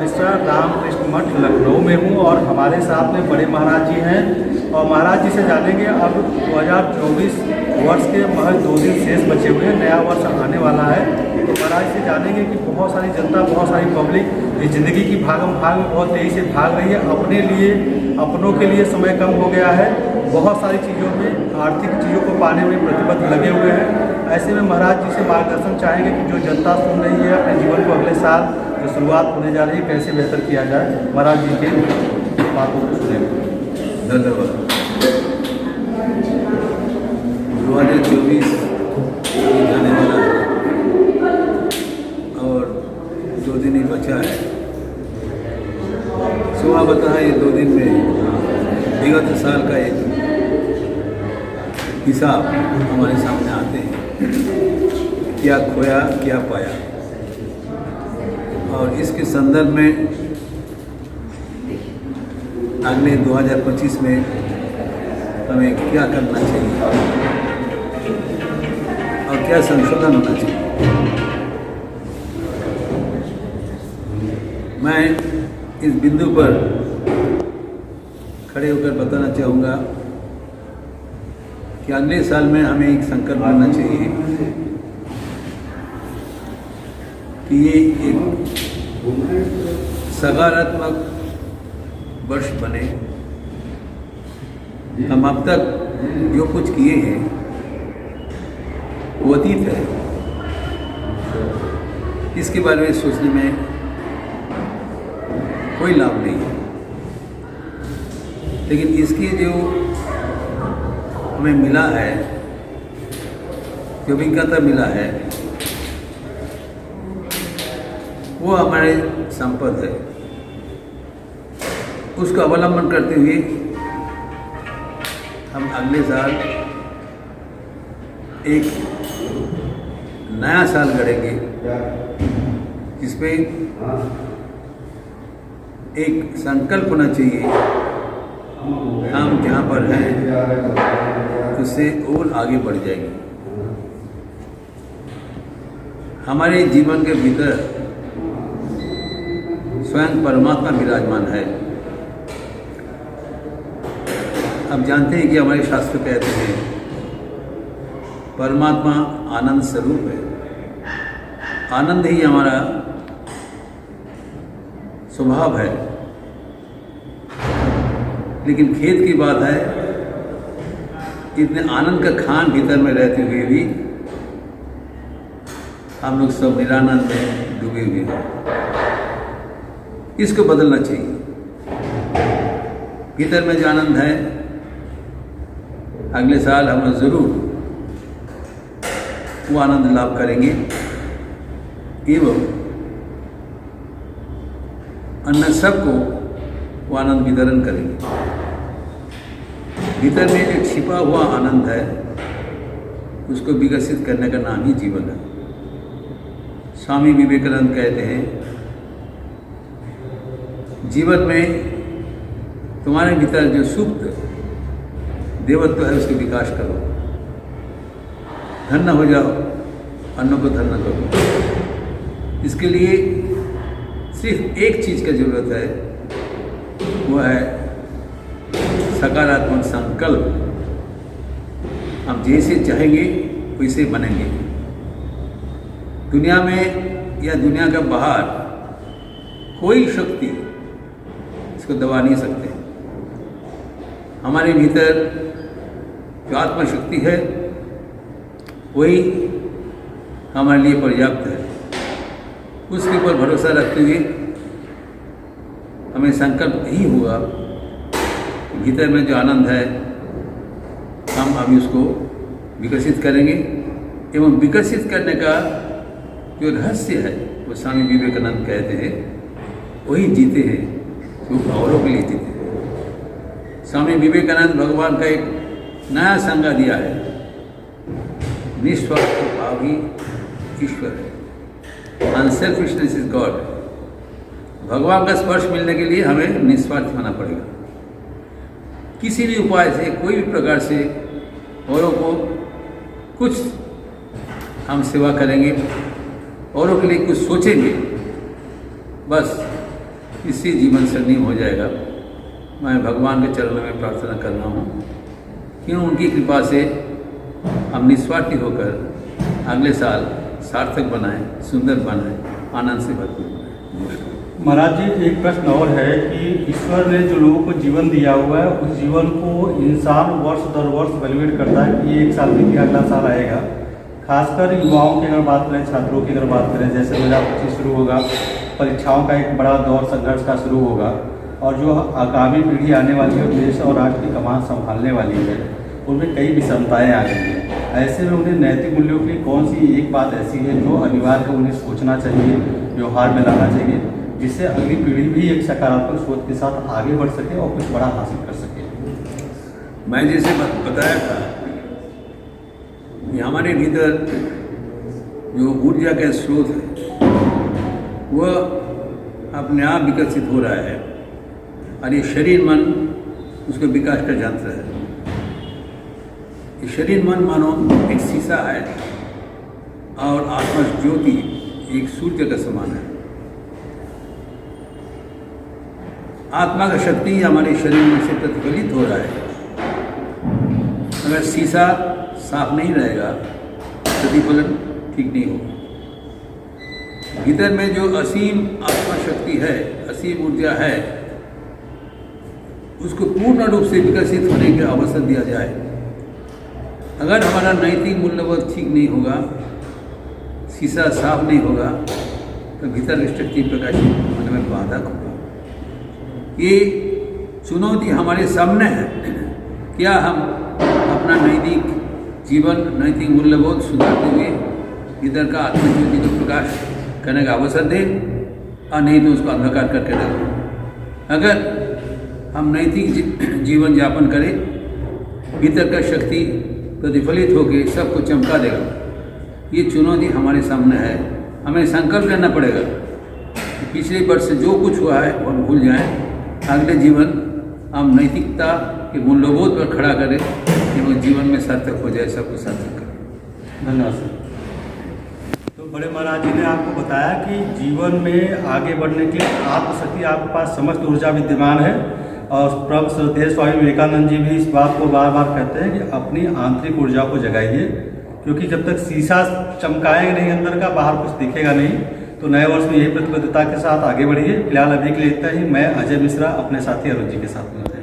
मिश्रा रामकृष्ण मठ लखनऊ में हूँ और हमारे साथ में बड़े महाराज जी हैं और महाराज जी से जानेंगे अब 2024 वर्ष के महज 2 दिन शेष बचे हुए हैं, नया वर्ष आने वाला है। तो महाराज से जानेंगे कि बहुत सारी जनता, बहुत सारी पब्लिक ये ज़िंदगी की भागम भाग में बहुत तेज़ी से भाग रही है, अपने लिए, अपनों के लिए समय कम हो गया है, बहुत सारी चीज़ों में, आर्थिक चीज़ों को पाने में प्रतिबद्ध लगे हुए हैं। ऐसे में महाराज जी से मार्गदर्शन चाहेंगे कि जो जनता सुन रही है अपने जीवन को अगले साल जो शुरुआत होने जा रही है कैसे बेहतर किया जाए, महाराज जी के बातों को सुनेंगे। धन्यवाद। 2024 जाने वाला है और 2 दिन ही बचा है। सुबह बता है ये 2 दिन में विगत साल का एक हिसाब हमारे सामने आते हैं, क्या खोया क्या पाया, और इसके संदर्भ में अगले 2025 में हमें क्या करना चाहिए और क्या संशोधन होना चाहिए। मैं इस बिंदु पर खड़े होकर बताना चाहूँगा कि अगले साल में हमें एक संकल्प करना चाहिए कि ये एक सकारात्मक वर्ष बने। हम अब तक जो कुछ किए हैं वो अतीत है, इसके बारे में सोचने में कोई लाभ नहीं है, लेकिन इसके जो हमें मिला है, जो अभिज्ञता मिला है, वो हमारे संपद है। उसका अवलंबन करते हुए हम अगले साल एक नया साल गढ़ेंगे, जिसमें एक संकल्प होना चाहिए हम जहाँ पर हैं उससे और आगे बढ़ जाएंगे। हमारे जीवन के भीतर स्वयं परमात्मा विराजमान है। अब जानते हैं कि हमारे शास्त्र कहते हैं परमात्मा आनंद स्वरूप है, आनंद ही हमारा स्वभाव है। लेकिन खेद की बात है, इतने आनंद का खान भीतर में रहते हुए भी हम लोग सब निरानंद में डूबे हुए हैं। इसको बदलना चाहिए। भीतर में जो आनंद है, अगले साल हम लोग ज़रूर वो आनंद लाभ करेंगे एवं अन्य सबको वो आनंद वितरण करेंगे। भीतर में एक छिपा हुआ आनंद है, उसको विकसित करने का नाम ही जीवन है। स्वामी विवेकानंद कहते हैं, जीवन में तुम्हारे भीतर जो सुप्त देवत्व है उसके विकास करो, धन्य हो जाओ, अन्यों को धन्य करो। इसके लिए सिर्फ एक चीज़ की जरूरत है, वो है सकारात्मक संकल्प। हम जैसे चाहेंगे वैसे बनेंगे। दुनिया में या दुनिया का बाहर कोई शक्ति इसको दबा नहीं सकते। हमारे भीतर जो आत्मशक्ति है वही हमारे लिए पर्याप्त है। उसके ऊपर भरोसा रखते हुए हमें संकल्प यही होगा, भीतर में जो आनंद है हम अभी उसको विकसित करेंगे एवं विकसित करने का जो रहस्य है वो स्वामी विवेकानंद कहते हैं, वही जीते हैं जो औरों के लिए जीते हैं। स्वामी विवेकानंद भगवान का एक नया संज्ञा दिया है, निस्वार्थ भाव ही ईश्वर है। Unselfishness is God. भगवान का स्पर्श मिलने के लिए हमें निस्वार्थ होना पड़ेगा। किसी भी उपाय से, कोई भी प्रकार से औरों को कुछ हम सेवा करेंगे, औरों के लिए कुछ सोचेंगे, बस इससे जीवन स्वर्णिम हो जाएगा। मैं भगवान के चरणों में प्रार्थना कर रहा हूँ कि उनकी कृपा से हम निस्वार्थी होकर अगले साल सार्थक बनाएं, सुंदर बनाएं, आनंद से भरपूर बनाएं। महाराज जी, एक प्रश्न और है कि ईश्वर ने जो लोगों को जीवन दिया हुआ है, उस जीवन को इंसान वर्ष दर वर्ष वैल्यूएट करता है कि एक साल बीत गया, अगला साल आएगा। खासकर युवाओं की अगर बात करें, छात्रों की अगर बात करें, जैसे 2025 शुरू होगा, परीक्षाओं का एक बड़ा दौर संघर्ष का शुरू होगा, और जो आगामी पीढ़ी आने वाली है देश और राष्ट्र की कमान संभालने वाली है, उनमें कई विषमताएँ आ गई हैं। ऐसे में उन्हें नैतिक मूल्यों की कौन सी एक बात ऐसी है जो अनिवार्य उन्हें सोचना चाहिए, व्यवहार में लाना चाहिए, जिससे अगली पीढ़ी भी एक सकारात्मक सोच के साथ आगे बढ़ सके और कुछ बड़ा हासिल कर सके? मैं जैसे बताया था कि हमारे भीतर जो ऊर्जा का स्रोत है वह अपने आप विकसित हो रहा है, और ये शरीर मन उसके विकास का यंत्र है। ये शरीर मन मानो एक शीशा है और आत्मा ज्योति एक सूर्य का समान है। आत्मा का शक्ति हमारे शरीर में से प्रतिफलित हो रहा है। अगर शीशा साफ नहीं रहेगा, प्रतिफलन ठीक नहीं होगा। भीतर में जो असीम आत्मा शक्ति है, असीम ऊर्जा है, उसको पूर्ण रूप से विकसित होने का अवसर दिया जाए। अगर हमारा नैतिक मूल्यबोध ठीक नहीं होगा, शीशा साफ नहीं होगा, तो भीतर की शक्ति प्रकाशित होने में बाधक होगा। ये चुनौती हमारे सामने है। क्या हम अपना नैतिक जीवन, नैतिक मूल्यबोध सुधारते हुए भीतर का आत्मज्योति को प्रकाश करने का अवसर दें, और नहीं तो उसको अंधकार करके रखें। अगर हम नैतिक जीवन यापन करें, भीतर का शक्ति प्रतिफलित होकर सबको चमका देगा। ये चुनौती हमारे सामने है। हमें संकल्प लेना पड़ेगा कि पिछले वर्ष जो कुछ हुआ है वो हम भूल जाएं, अगले जीवन हम नैतिकता के मूल्यबोध पर खड़ा करें कि वो जीवन में सार्थक हो जाए, सब कुछ सार्थक करें। धन्यवाद सर। तो बड़े महाराज जी ने आपको बताया कि जीवन में आगे बढ़ने के लिए आत्मशक्ति आपके पास समस्त ऊर्जा विद्यमान है, और परम श्रद्धेय स्वामी विवेकानंद जी भी इस बात को बार बार कहते हैं कि अपनी आंतरिक ऊर्जा को जगाइए, क्योंकि जब तक शीशा चमकाएंगे नहीं अंदर का, बाहर कुछ दिखेगा नहीं। तो नए वर्ष में यही प्रतिबद्धता के साथ आगे बढ़िए। फिलहाल अभी के लिए इतना ही। मैं अजय मिश्रा अपने साथी अरुण जी के साथ मिलते हैं।